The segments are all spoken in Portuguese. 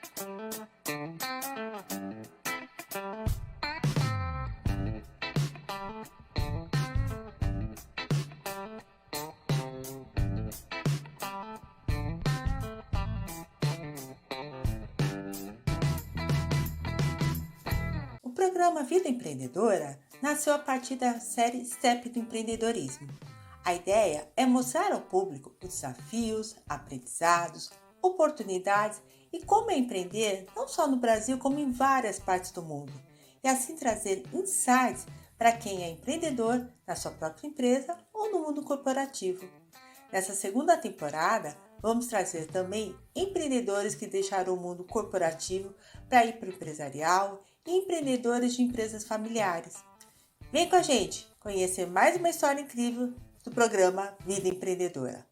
O programa Vida Empreendedora nasceu a partir da série STEP do empreendedorismo. A ideia é mostrar ao público os desafios, aprendizados, oportunidades e como empreender não só no Brasil, como em várias partes do mundo, e assim trazer insights para quem é empreendedor na sua própria empresa ou no mundo corporativo. Nessa segunda temporada, vamos trazer também empreendedores que deixaram o mundo corporativo para ir para o empresarial e empreendedores de empresas familiares. Vem com a gente conhecer mais uma história incrível do programa Vida Empreendedora.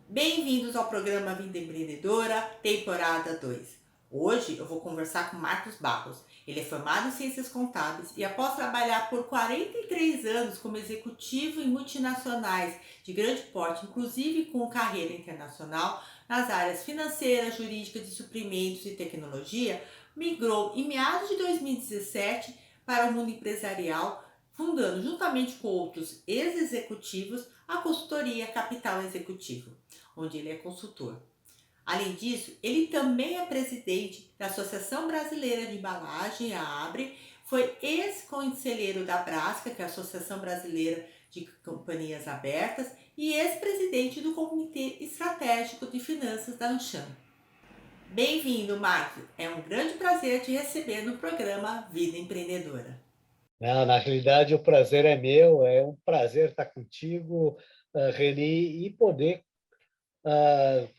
Bem-vindos ao programa Vida Empreendedora, temporada 2. Hoje eu vou conversar com Marcos Barros. Ele é formado em Ciências Contábeis e após trabalhar por 43 anos como executivo em multinacionais de grande porte, inclusive com carreira internacional, nas áreas financeiras, jurídicas, de suprimentos e tecnologia, migrou em meados de 2017 para o mundo empresarial, fundando juntamente com outros ex-executivos a consultoria Capital Executivo, onde ele é consultor. Além disso, ele também é presidente da Associação Brasileira de Embalagem, a ABRE, foi ex-conselheiro da Brasca, que é a Associação Brasileira de Companhias Abertas, e ex-presidente do Comitê Estratégico de Finanças da Anshan. Bem-vindo, Marcos. É um grande prazer te receber no programa Vida Empreendedora. Não, na realidade, o prazer é meu, é um prazer estar contigo, Reni, e poder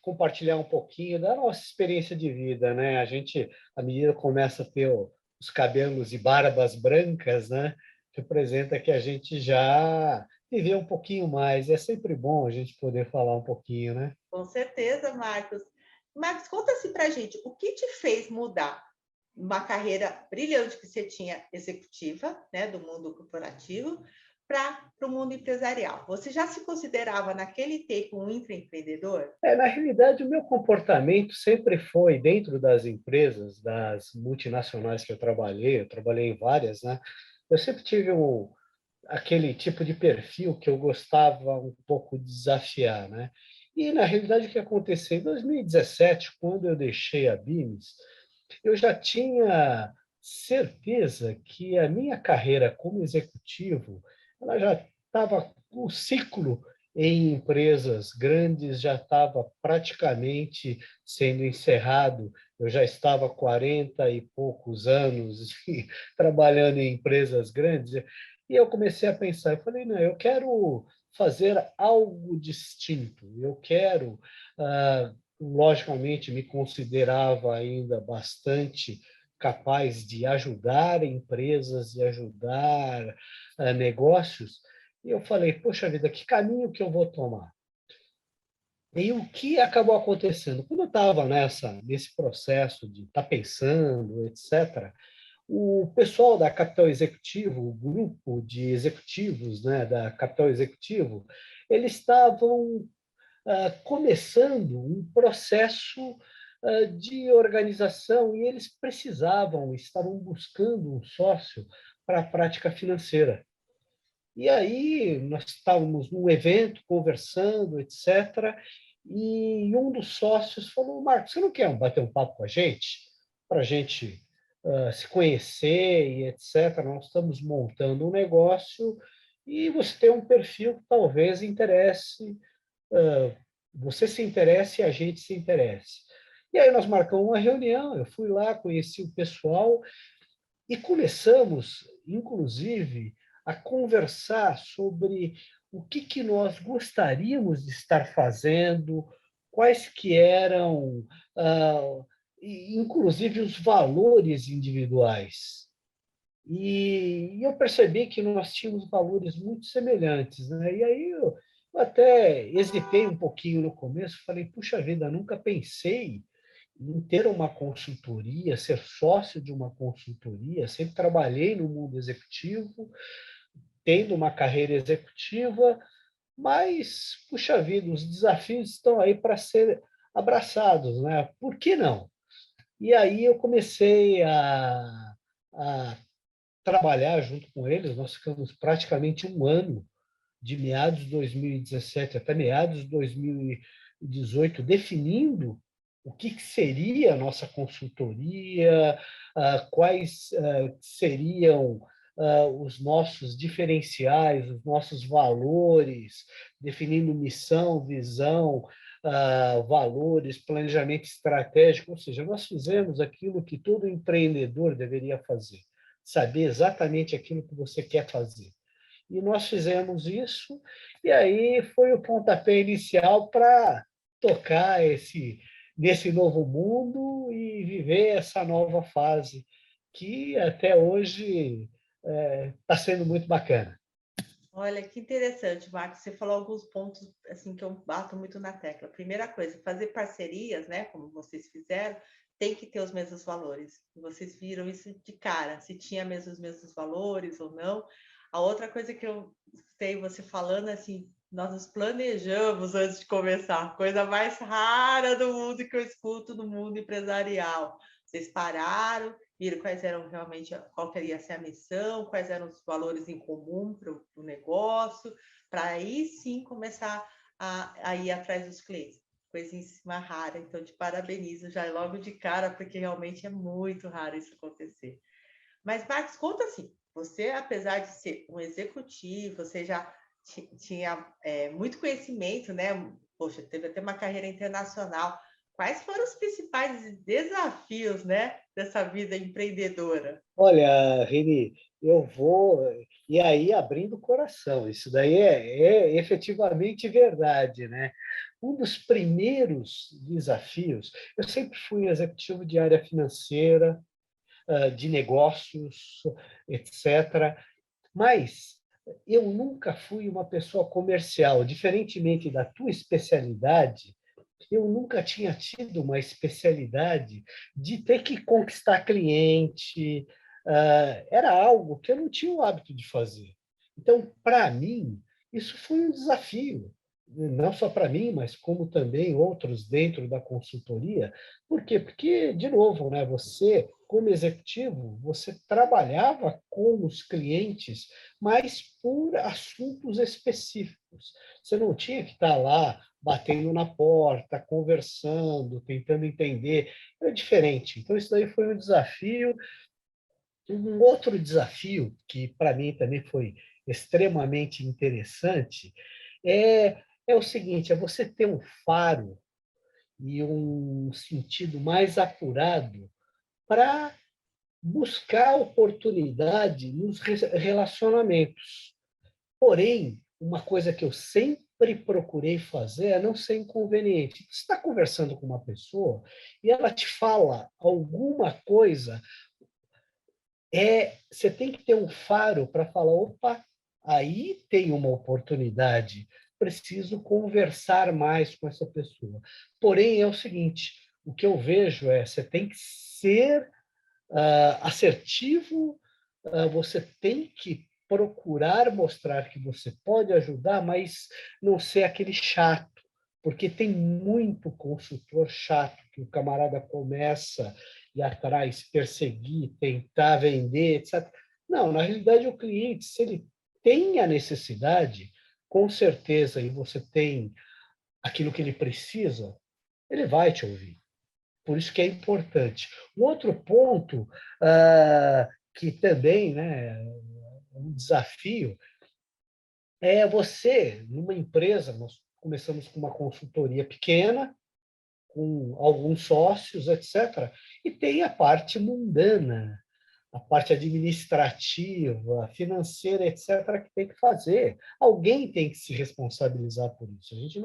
compartilhar um pouquinho da nossa experiência de vida, né? A gente, à medida que começa a ter os cabelos e barbas brancas, né? Representa que a gente já viveu um pouquinho mais. É sempre bom a gente poder falar um pouquinho, né? Com certeza, Marcos. Marcos, conta assim pra gente, o que te fez mudar uma carreira brilhante que você tinha executiva, né, do mundo corporativo, para o mundo empresarial? Você já se considerava naquele tempo um intraempreendedor? Na realidade, o meu comportamento sempre foi dentro das empresas, das multinacionais que eu trabalhei em várias, né? Eu sempre tive aquele tipo de perfil que eu gostava um pouco de desafiar, né? E, na realidade, o que aconteceu? Em 2017, quando eu deixei a BIMES, eu já tinha certeza que a minha carreira como executivo, ela já estava, o ciclo em empresas grandes já estava praticamente sendo encerrado. Eu já estava há 40 e poucos anos trabalhando em empresas grandes, e eu comecei a pensar, eu falei, não, eu quero fazer algo distinto, eu quero, logicamente, me considerava ainda bastante capaz de ajudar empresas e ajudar negócios, e eu falei, poxa vida, que caminho que eu vou tomar? E o que acabou acontecendo? Quando eu estava nesse processo de estar pensando, etc., o pessoal da Capital Executivo, o grupo de executivos, né, da Capital Executivo, eles estavam começando um processo de organização e eles estavam buscando um sócio para a prática financeira. E aí nós estávamos num evento conversando, etc. E um dos sócios falou: Marcos, você não quer bater um papo com a gente? Para a gente se conhecer e etc. Nós estamos montando um negócio e você tem um perfil que talvez interesse, você se interesse e a gente se interesse. E aí nós marcamos uma reunião, eu fui lá, conheci o pessoal e começamos, inclusive, a conversar sobre o que nós gostaríamos de estar fazendo, quais que eram, inclusive, os valores individuais. E eu percebi que nós tínhamos valores muito semelhantes, né? E aí eu até hesitei um pouquinho no começo, falei, puxa vida, nunca pensei em ter uma consultoria, ser sócio de uma consultoria, sempre trabalhei no mundo executivo, tendo uma carreira executiva, mas, puxa vida, os desafios estão aí para ser abraçados, né? Por que não? E aí eu comecei a trabalhar junto com eles. Nós ficamos praticamente um ano, de meados de 2017 até meados de 2018, definindo o que seria a nossa consultoria, quais seriam os nossos diferenciais, os nossos valores, definindo missão, visão, valores, planejamento estratégico, ou seja, nós fizemos aquilo que todo empreendedor deveria fazer, saber exatamente aquilo que você quer fazer. E nós fizemos isso, e aí foi o pontapé inicial para tocar nesse novo mundo e viver essa nova fase, que até hoje está sendo muito bacana. Olha, que interessante, Marcos. Você falou alguns pontos assim que eu bato muito na tecla. Primeira coisa, fazer parcerias, né? Como vocês fizeram, tem que ter os mesmos valores. Vocês viram isso de cara, se tinha mesmo os mesmos valores ou não. A outra coisa que eu sei você falando assim, nós nos planejamos antes de começar, coisa mais rara do mundo que eu escuto no mundo empresarial. Vocês pararam, viram quais eram realmente, qual queria ser a missão, quais eram os valores em comum para o negócio, para aí sim começar a ir atrás dos clientes. Coisíssima rara, então te parabenizo já logo de cara, porque realmente é muito raro isso acontecer. Mas, Marcos, conta assim, você, apesar de ser um executivo, você já tinha muito conhecimento, né? Poxa, teve até uma carreira internacional. Quais foram os principais desafios, né, dessa vida empreendedora? Olha, Rini, eu vou. E aí, abrindo o coração, isso daí é efetivamente verdade, né? Um dos primeiros desafios, eu sempre fui executivo de área financeira, de negócios, etc. Mas eu nunca fui uma pessoa comercial, diferentemente da tua especialidade. Eu nunca tinha tido uma especialidade de ter que conquistar cliente. Era algo que eu não tinha o hábito de fazer. Então, para mim, isso foi um desafio, não só para mim, mas como também outros dentro da consultoria. Por quê? Porque, de novo, né, você, como executivo, você trabalhava com os clientes, mas por assuntos específicos. Você não tinha que estar lá batendo na porta, conversando, tentando entender. É diferente. Então, isso daí foi um desafio. Um outro desafio, que para mim também foi extremamente interessante, é o seguinte: é você ter um faro e um sentido mais apurado para buscar oportunidade nos relacionamentos. Porém, uma coisa que eu sempre procurei fazer é não ser inconveniente. Você está conversando com uma pessoa e ela te fala alguma coisa, você tem que ter um faro para falar: opa, aí tem uma oportunidade, preciso conversar mais com essa pessoa. Porém, é o seguinte: o que eu vejo você tem que ser assertivo, você tem que procurar mostrar que você pode ajudar, mas não ser aquele chato, porque tem muito consultor chato que o camarada começa ir atrás, perseguir, tentar vender, etc. Não, na realidade, o cliente, se ele tem a necessidade, com certeza, e você tem aquilo que ele precisa, ele vai te ouvir. Por isso que é importante. Um outro ponto que também, né, é um desafio é você, numa empresa, nós começamos com uma consultoria pequena, com alguns sócios, etc., e tem a parte mundana, a parte administrativa, financeira, etc., que tem que fazer. Alguém tem que se responsabilizar por isso. A gente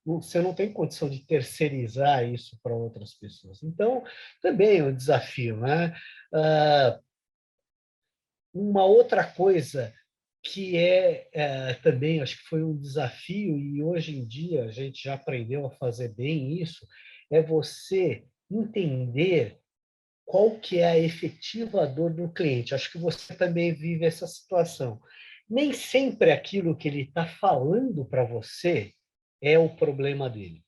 você não tem condição de terceirizar isso para outras pessoas. Então, também é um desafio, né? Uma outra coisa que também, acho que foi um desafio, e hoje em dia a gente já aprendeu a fazer bem isso, é você entender qual que é a efetiva dor do cliente. Acho que você também vive essa situação. Nem sempre aquilo que ele está falando para você é o problema dele.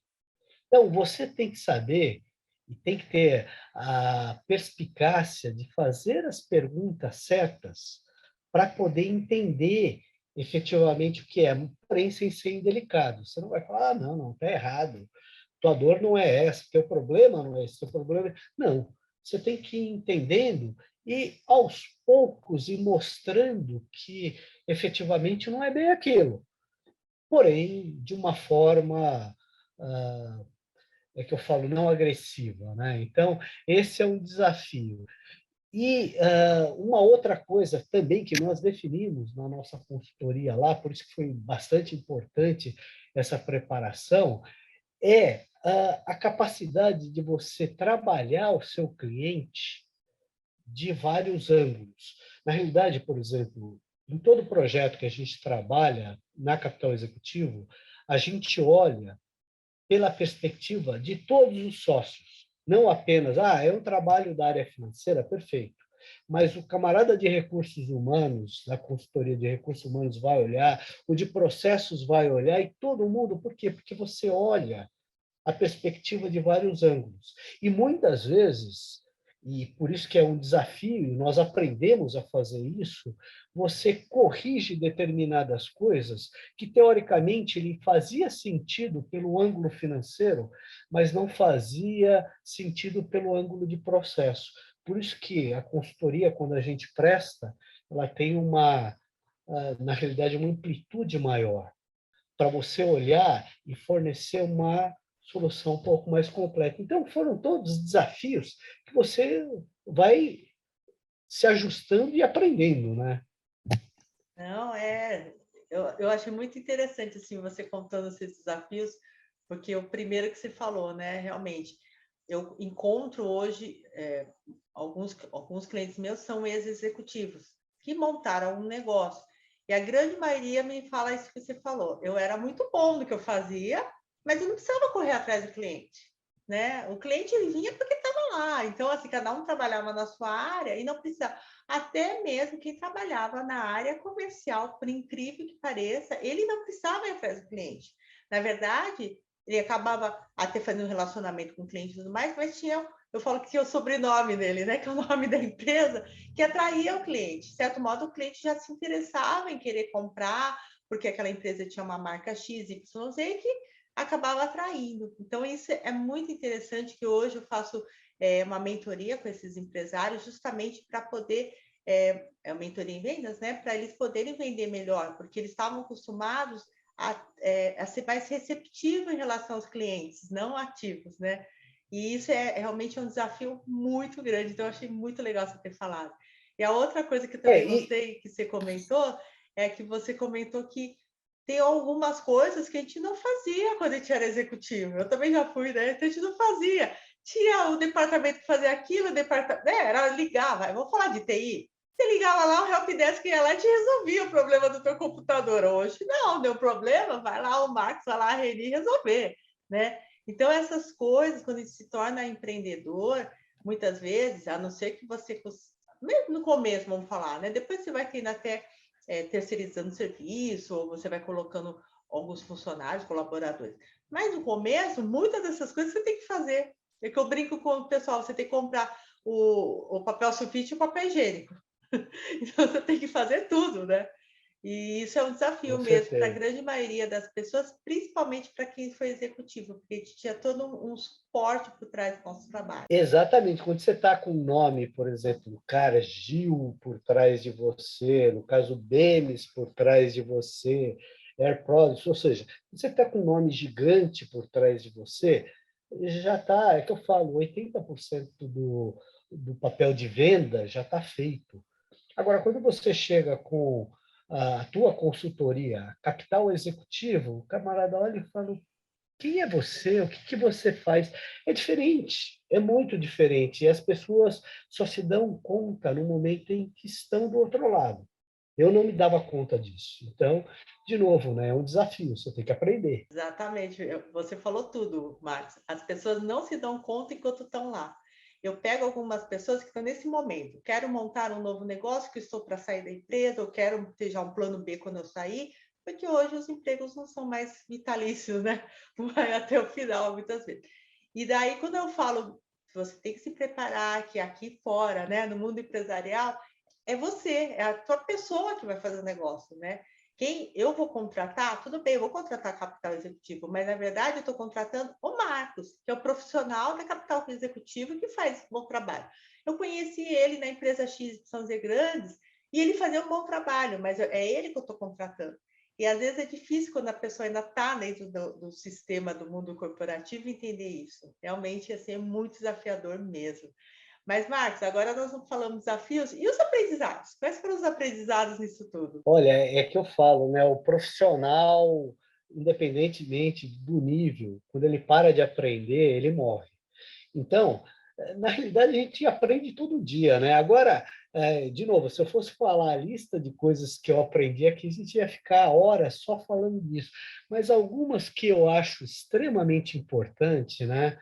Então, você tem que saber e tem que ter a perspicácia de fazer as perguntas certas para poder entender efetivamente o que é, porém sem ser indelicado. Você não vai falar, não, não, está errado. Tua dor não é essa, teu problema não é esse, teu problema é... Não, você tem que ir entendendo e, aos poucos, ir mostrando que efetivamente não é bem aquilo. Porém, de uma forma, é que eu falo, não agressiva, né? Então, esse é um desafio. E uma outra coisa também que nós definimos na nossa consultoria lá, por isso que foi bastante importante essa preparação, é a capacidade de você trabalhar o seu cliente de vários ângulos. Na realidade, por exemplo, em todo projeto que a gente trabalha na Capital Executivo, a gente olha pela perspectiva de todos os sócios, não apenas, é um trabalho da área financeira, perfeito, mas o camarada de recursos humanos, da consultoria de recursos humanos vai olhar, o de processos vai olhar, e todo mundo, por quê? Porque você olha a perspectiva de vários ângulos. E muitas vezes, e por isso que é um desafio, e nós aprendemos a fazer isso, você corrige determinadas coisas que, teoricamente, ele fazia sentido pelo ângulo financeiro, mas não fazia sentido pelo ângulo de processo. Por isso que a consultoria, quando a gente presta, ela tem na realidade, uma amplitude maior para você olhar e fornecer uma solução um pouco mais completa. Então, foram todos desafios que você vai se ajustando e aprendendo, né? Não, eu achei muito interessante assim você contando esses desafios, porque o primeiro que você falou, né, realmente, eu encontro hoje alguns clientes meus são ex-executivos que montaram um negócio e a grande maioria me fala isso que você falou. Eu era muito bom no que eu fazia, mas eu não precisava correr atrás do cliente, né? O cliente ele vinha porque estava lá. Então assim, cada um trabalhava na sua área e não precisava. Até mesmo quem trabalhava na área comercial, por incrível que pareça, ele não precisava ir atrás do cliente. Na verdade, ele acabava até fazendo um relacionamento com o cliente e tudo mais, mas tinha, eu falo que tinha o sobrenome dele, né, que é o nome da empresa, que atraía o cliente. De certo modo, o cliente já se interessava em querer comprar, porque aquela empresa tinha uma marca X, Y, Z, que acabava atraindo. Então, isso é muito interessante, que hoje eu faço uma mentoria com esses empresários, justamente para poder, uma mentoria em vendas, né? Para eles poderem vender melhor, porque eles estavam acostumados a ser mais receptivo em relação aos clientes, não ativos, né? E isso é realmente um desafio muito grande, então eu achei muito legal você ter falado. E a outra coisa que eu também E gostei que você comentou é que você comentou que tem algumas coisas que a gente não fazia quando a gente era executivo. Eu também já fui, né? Então a gente não fazia. Tinha o departamento que fazia aquilo, o departamento. Era ligar, vamos falar de TI. Você ligava lá, o helpdesk ia lá e te resolvia o problema do teu computador. Hoje, não, deu problema, vai lá o Marcos, vai lá a Reni resolver, né? Então, essas coisas, quando a gente se torna empreendedor, muitas vezes, a não ser que você, mesmo no começo, vamos falar, né? Depois você vai tendo até terceirizando serviço, ou você vai colocando alguns funcionários, colaboradores. Mas no começo, muitas dessas coisas você tem que fazer. É que eu brinco com o pessoal, você tem que comprar o papel sulfite e o papel higiênico. Então você tem que fazer tudo, né? E isso é um desafio com mesmo para a certeza. grande maioria das pessoas, principalmente para quem foi executivo, porque a gente tinha todo um suporte por trás do nosso trabalho. Exatamente. Quando você está com o nome, por exemplo, cara Gil por trás de você, no caso Bemis por trás de você, Air Products, ou seja, você está com um nome gigante por trás de você, já está, é que eu falo, 80% do papel de venda já está feito. Agora, quando você chega com a tua consultoria, capital executivo, o camarada olha e fala, quem é você? O que você faz? É diferente, é muito diferente. E as pessoas só se dão conta no momento em que estão do outro lado. Eu não me dava conta disso. Então, de novo, né, é um desafio, você tem que aprender. Exatamente, você falou tudo, Marcos. As pessoas não se dão conta enquanto estão lá. Eu pego algumas pessoas que estão nesse momento, quero montar um novo negócio, que estou para sair da empresa, ou quero ter já um plano B quando eu sair, porque hoje os empregos não são mais vitalícios, né? Vai até o final, muitas vezes. E daí, quando eu falo você tem que se preparar que aqui fora, né, no mundo empresarial, é você, é a tua pessoa que vai fazer o negócio, né. Quem eu vou contratar, tudo bem, eu vou contratar capital executivo, mas na verdade eu estou contratando o Marcos, que é o profissional da capital executivo que faz um bom trabalho. Eu conheci ele na empresa X de São José Grandes e ele fazia um bom trabalho, mas é ele que eu estou contratando. E às vezes é difícil quando a pessoa ainda está dentro do sistema do mundo corporativo entender isso. Realmente assim, é muito desafiador mesmo. Mas, Marcos, agora nós não falamos desafios. E os aprendizados? Quais foram os aprendizados nisso tudo? Olha, é que eu falo, né? O profissional, independentemente do nível, quando ele para de aprender, ele morre. Então, na realidade, a gente aprende todo dia, né? Agora, de novo, se eu fosse falar a lista de coisas que eu aprendi aqui, a gente ia ficar horas só falando disso. Mas algumas que eu acho extremamente importantes, né?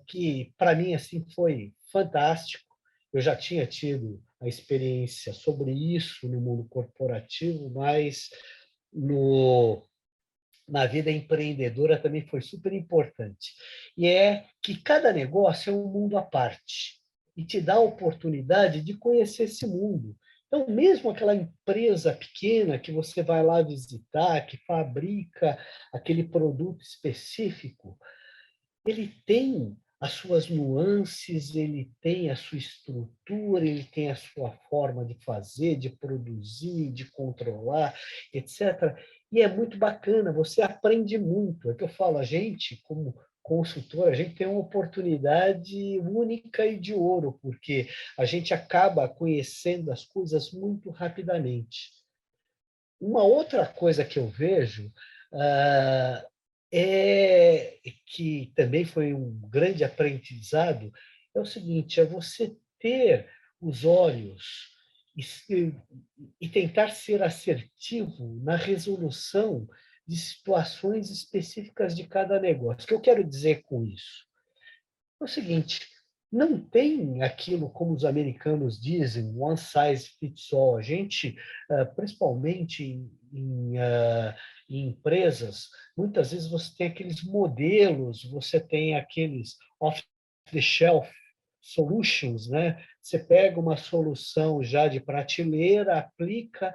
Que para mim assim foi fantástico. Eu já tinha tido a experiência sobre isso no mundo corporativo, mas no na vida empreendedora também foi super importante. E é que cada negócio é um mundo à parte e te dá a oportunidade de conhecer esse mundo. Então, mesmo aquela empresa pequena que você vai lá visitar, que fabrica aquele produto específico, ele tem as suas nuances, ele tem a sua estrutura, ele tem a sua forma de fazer, de produzir, de controlar, etc. E é muito bacana, você aprende muito. É que eu falo, a gente, como consultor, a gente tem uma oportunidade única e de ouro, porque a gente acaba conhecendo as coisas muito rapidamente. Uma outra coisa que eu vejo ah, é que também foi um grande aprendizado, é o seguinte, é você ter os olhos e tentar ser assertivo na resolução de situações específicas de cada negócio. O que eu quero dizer com isso? É o seguinte, não tem aquilo, como os americanos dizem, one size fits all. A gente, principalmente em empresas, muitas vezes você tem aqueles modelos, você tem aqueles off-the-shelf solutions, né? Você pega uma solução já de prateleira, aplica.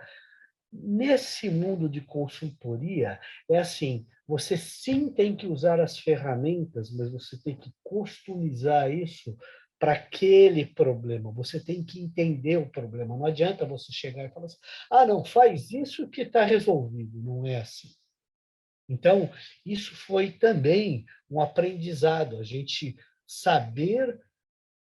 Nesse mundo de consultoria, é assim, você sim tem que usar as ferramentas, mas você tem que customizar isso para aquele problema. Você tem que entender o problema. Não adianta você chegar e falar assim, ah, não, faz isso que está resolvido. Não é assim. Então, isso foi também um aprendizado, a gente saber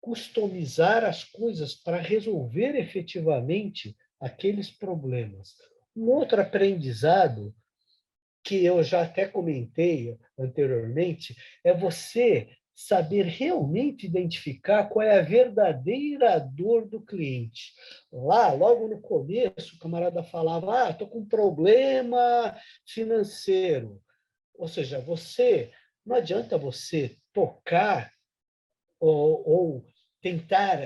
customizar as coisas para resolver efetivamente aqueles problemas. Um outro aprendizado, que eu já até comentei anteriormente, é você saber realmente identificar qual é a verdadeira dor do cliente. Lá, logo no começo, o camarada falava: estou com um problema financeiro. Ou seja, não adianta você tocar ou tentar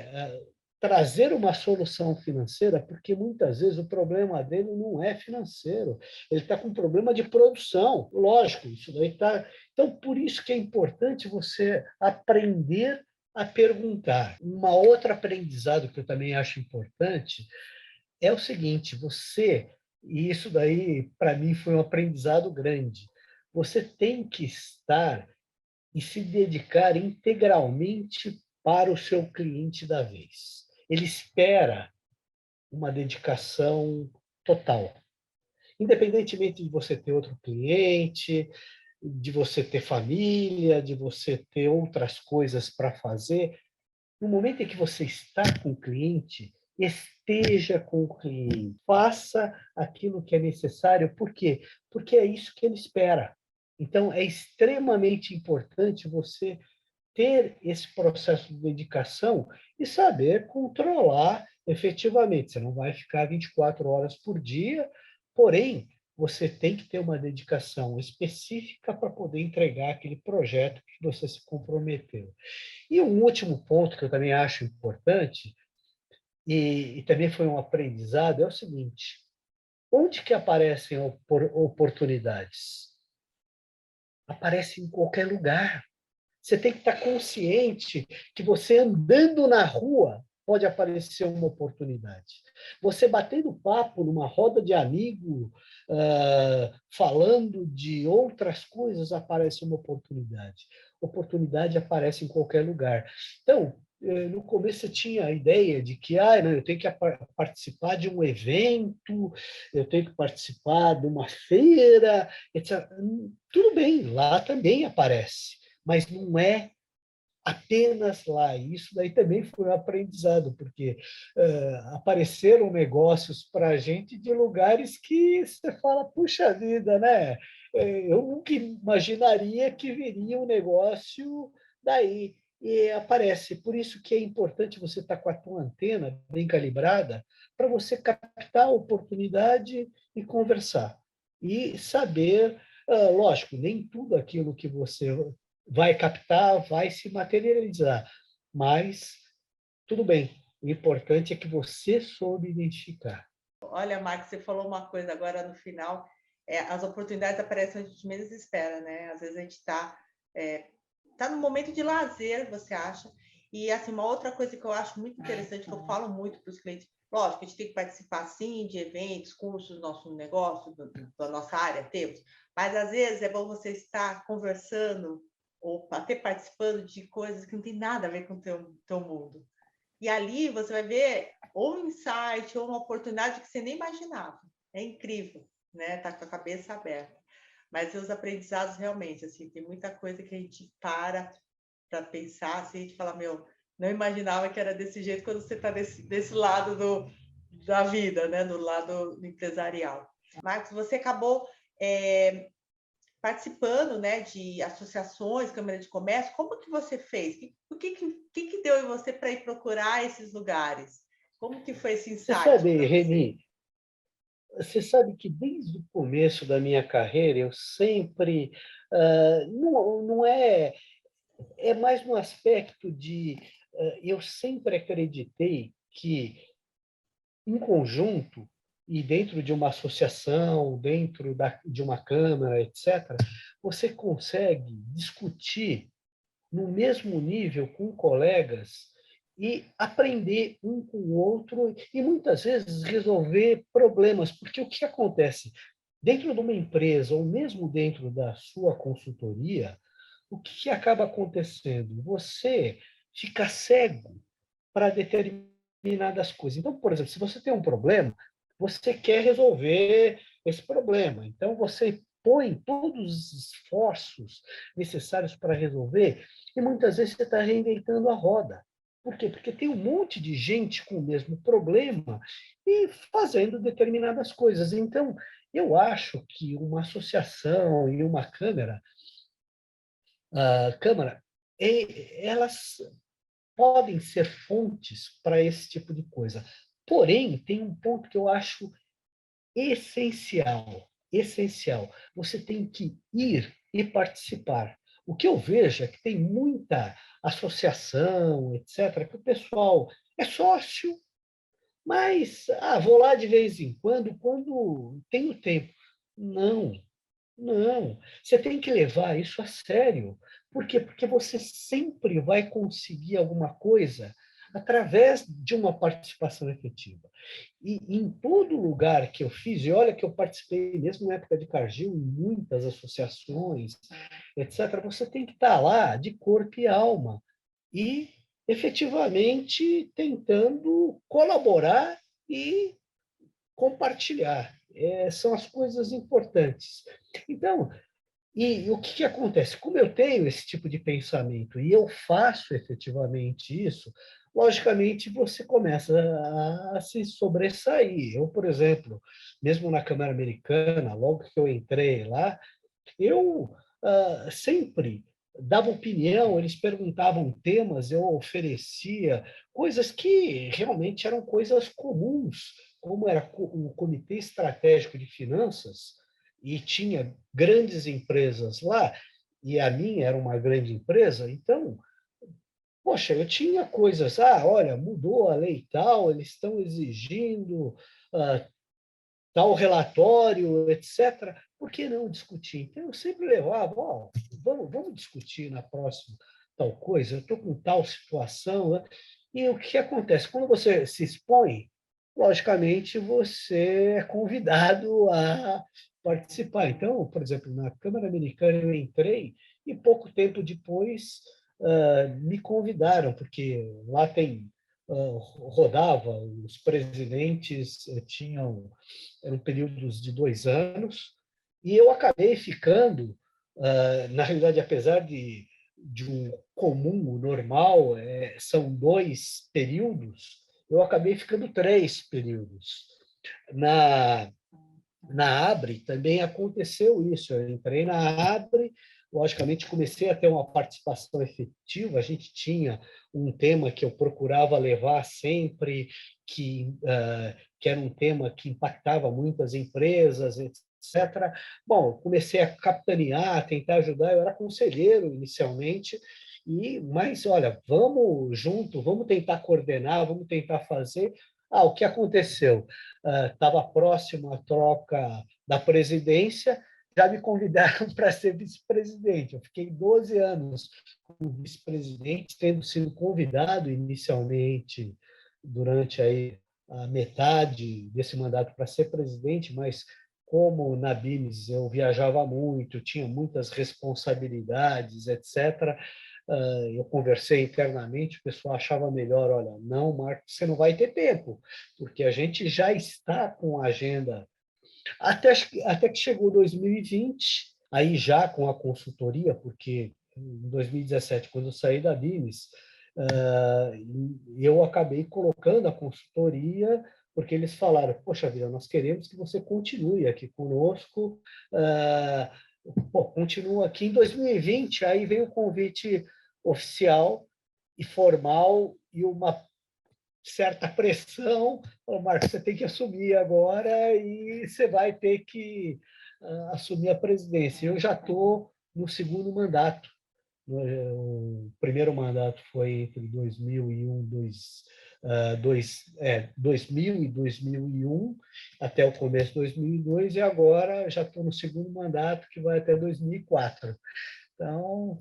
trazer uma solução financeira, porque muitas vezes o problema dele não é financeiro, ele está com um problema de produção. Lógico, isso daí está. Então, por isso que é importante você aprender a perguntar. Uma outra aprendizado que eu também acho importante é o seguinte: e isso daí para mim foi um aprendizado grande, você tem que estar e se dedicar integralmente para o seu cliente da vez. Ele espera uma dedicação total. Independentemente de você ter outro cliente, de você ter família, de você ter outras coisas para fazer, no momento em que você está com o cliente, esteja com o cliente, faça aquilo que é necessário. Por quê? Porque é isso que ele espera. Então, é extremamente importante você ter esse processo de dedicação e saber controlar efetivamente. Você não vai ficar 24 horas por dia, porém, você tem que ter uma dedicação específica para poder entregar aquele projeto que você se comprometeu. E um último ponto que eu também acho importante, e também foi um aprendizado, é o seguinte: onde que aparecem oportunidades? Aparecem em qualquer lugar. Você tem que estar consciente que você andando na rua pode aparecer uma oportunidade. Você batendo papo numa roda de amigo, falando de outras coisas, aparece uma oportunidade. Oportunidade aparece em qualquer lugar. Então, no começo eu tinha a ideia de que não, eu tenho que participar de um evento, eu tenho que participar de uma feira, etc. Tudo bem, lá também aparece, mas não é apenas lá. E isso daí também foi um aprendizado, porque apareceram negócios para a gente de lugares que você fala, puxa vida, né? Eu nunca imaginaria que viria um negócio daí. E aparece. Por isso que é importante você estar com a tua antena bem calibrada para você captar a oportunidade e conversar. E saber, lógico, nem tudo aquilo que você vai captar, vai se materializar. Mas tudo bem. O importante é que você soube identificar. Olha, Max, você falou uma coisa agora no final. As oportunidades aparecem onde a gente menos espera, né? Às vezes a gente tá no momento de lazer, você acha? E assim, uma outra coisa que eu acho muito interessante, que eu falo muito para os clientes, lógico, a gente tem que participar sim de eventos, cursos do nosso negócio, da nossa área, temos, mas às vezes é bom você estar conversando ou até participando de coisas que não tem nada a ver com o teu mundo. E ali você vai ver ou um insight ou uma oportunidade que você nem imaginava. É incrível, né? Tá com a cabeça aberta. Mas os aprendizados realmente, assim, tem muita coisa que a gente para pensar, assim, a gente fala, meu, não imaginava que era desse jeito quando você está desse lado da vida, né? Do lado empresarial. Marcos, você acabou participando, né, de associações, Câmara de Comércio. Como que você fez? O que deu em você para ir procurar esses lugares? Como que foi esse Você insight sabe, para você? Reni, você sabe que desde o começo da minha carreira eu sempre não é mais no aspecto de eu sempre acreditei que em conjunto e dentro de uma associação, dentro de uma câmara, etc., você consegue discutir no mesmo nível com colegas e aprender um com o outro e muitas vezes resolver problemas, porque o que acontece dentro de uma empresa ou mesmo dentro da sua consultoria, o que acaba acontecendo? Você fica cego para determinadas coisas. Então, por exemplo, se você tem um problema, você quer resolver esse problema. Então, você põe todos os esforços necessários para resolver e muitas vezes você está reinventando a roda. Por quê? Porque tem um monte de gente com o mesmo problema e fazendo determinadas coisas. Então, eu acho que uma associação e uma câmara, elas podem ser fontes para esse tipo de coisa. Porém, tem um ponto que eu acho essencial, essencial. Você tem que ir e participar. O que eu vejo é que tem muita associação, etc., que o pessoal é sócio, mas vou lá de vez em quando tenho tempo. Não, não. Você tem que levar isso a sério. Por quê? Porque você sempre vai conseguir alguma coisa através de uma participação efetiva. E em todo lugar que eu fiz, e olha que eu participei, mesmo na época de Cargill, em muitas associações, etc., você tem que estar lá de corpo e alma e efetivamente tentando colaborar e compartilhar. São as coisas importantes. Então, e o que acontece? Como eu tenho esse tipo de pensamento e eu faço efetivamente isso, logicamente você começa a se sobressair. Eu, por exemplo, mesmo na Câmara Americana, logo que eu entrei lá, eu sempre dava opinião, eles perguntavam temas, eu oferecia coisas que realmente eram coisas comuns, como era o Comitê Estratégico de Finanças, e tinha grandes empresas lá, e a minha era uma grande empresa, então, poxa, eu tinha coisas, olha, mudou a lei tal, eles estão exigindo tal relatório, etc. Por que não discutir? Então, eu sempre levava, vamos discutir na próxima. tal coisa, eu estou com tal situação, né? E o que acontece? Quando você se expõe, logicamente você é convidado a participar. Então, por exemplo, na Câmara Americana eu entrei e pouco tempo depois me convidaram, porque lá tem rodava, os presidentes eram períodos de 2 anos, e eu acabei ficando, na realidade, apesar de um comum, normal, são 2 períodos, eu acabei ficando 3 períodos. Na, na Abre também aconteceu isso. Eu entrei na Abre, logicamente comecei a ter uma participação efetiva. A gente tinha um tema que eu procurava levar sempre, que era um tema que impactava muito as empresas, etc. Bom, comecei a capitanear, a tentar ajudar. Eu era conselheiro inicialmente, mas olha, vamos junto, vamos tentar coordenar, vamos tentar fazer. O que aconteceu? Estava próximo à troca da presidência, já me convidaram para ser vice-presidente. Eu fiquei 12 anos como vice-presidente, tendo sido convidado inicialmente durante aí a metade desse mandato para ser presidente, mas como na BIMES eu viajava muito, tinha muitas responsabilidades, etc., eu conversei internamente, o pessoal achava melhor, olha, não, Marcos, você não vai ter tempo, porque a gente já está com a agenda, até que chegou 2020, aí já com a consultoria, porque em 2017, quando eu saí da BIMES, eu acabei colocando a consultoria, porque eles falaram, poxa vida, nós queremos que você continue aqui conosco, continua aqui. Em 2020, aí veio o convite oficial e formal e uma certa pressão. Oh, Marcos, você tem que assumir agora e você vai ter que assumir a presidência. Eu já estou no segundo mandato. O primeiro mandato foi entre 2000 e 2001, até o começo de 2002, e agora já estou no segundo mandato, que vai até 2004. Então,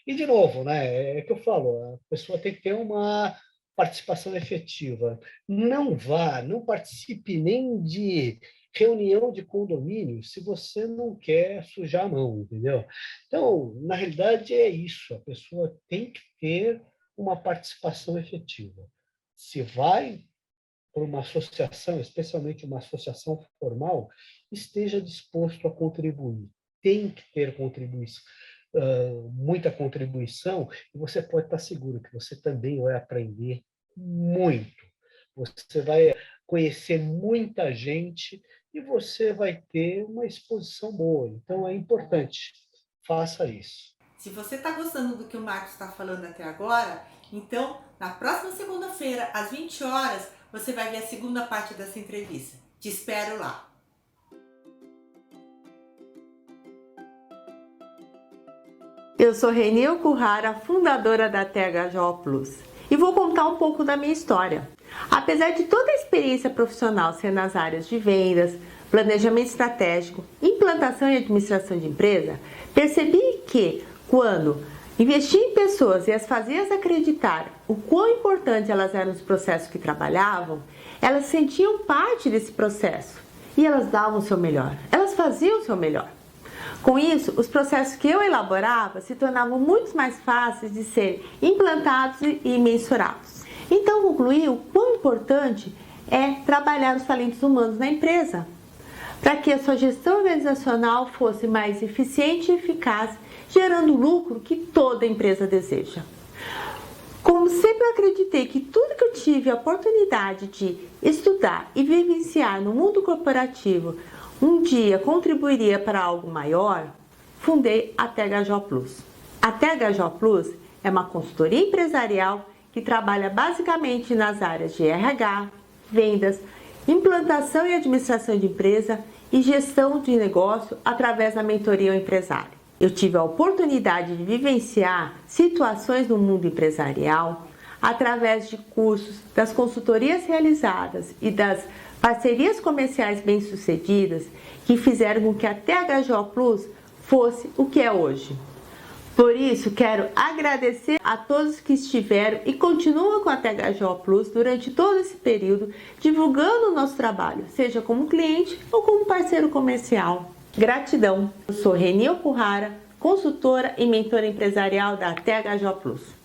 e de novo, né, é que eu falo, a pessoa tem que ter uma participação efetiva. Não participe nem de reunião de condomínio se você não quer sujar a mão, entendeu? Então, na realidade, é isso. A pessoa tem que ter uma participação efetiva. Se vai por uma associação, especialmente uma associação formal, esteja disposto a contribuir. Tem que ter contribuição, muita contribuição, e você pode estar seguro que você também vai aprender muito. Você vai conhecer muita gente e você vai ter uma exposição boa. Então, é importante. Faça isso. Se você está gostando do que o Marcos está falando até agora, então, na próxima segunda-feira, às 20 horas, você vai ver a segunda parte dessa entrevista. Te espero lá. Eu sou Renil Currara, fundadora da THJ Plus, e vou contar um pouco da minha história. Apesar de toda a experiência profissional ser nas áreas de vendas, planejamento estratégico, implantação e administração de empresa, percebi que, quando investi em pessoas e as fazia acreditar o quão importante elas eram nos processos que trabalhavam, elas sentiam parte desse processo e elas davam o seu melhor, elas faziam o seu melhor. Com isso, os processos que eu elaborava se tornavam muito mais fáceis de serem implantados e mensurados. Então, concluí o quão importante é trabalhar os talentos humanos na empresa, para que a sua gestão organizacional fosse mais eficiente e eficaz, gerando o lucro que toda empresa deseja. Como sempre eu acreditei que tudo que eu tive a oportunidade de estudar e vivenciar no mundo corporativo um dia contribuiria para algo maior, fundei a THJ Plus. A THJ Plus é uma consultoria empresarial que trabalha basicamente nas áreas de RH, vendas, implantação e administração de empresa e gestão de negócio através da mentoria ao empresário. Eu tive a oportunidade de vivenciar situações no mundo empresarial através de cursos, das consultorias realizadas e das parcerias comerciais bem-sucedidas que fizeram com que a THJ Plus fosse o que é hoje. Por isso, quero agradecer a todos que estiveram e continuam com a THJO Plus durante todo esse período, divulgando o nosso trabalho, seja como cliente ou como parceiro comercial. Gratidão! Eu sou Reni Okuhara, consultora e mentora empresarial da THJO Plus.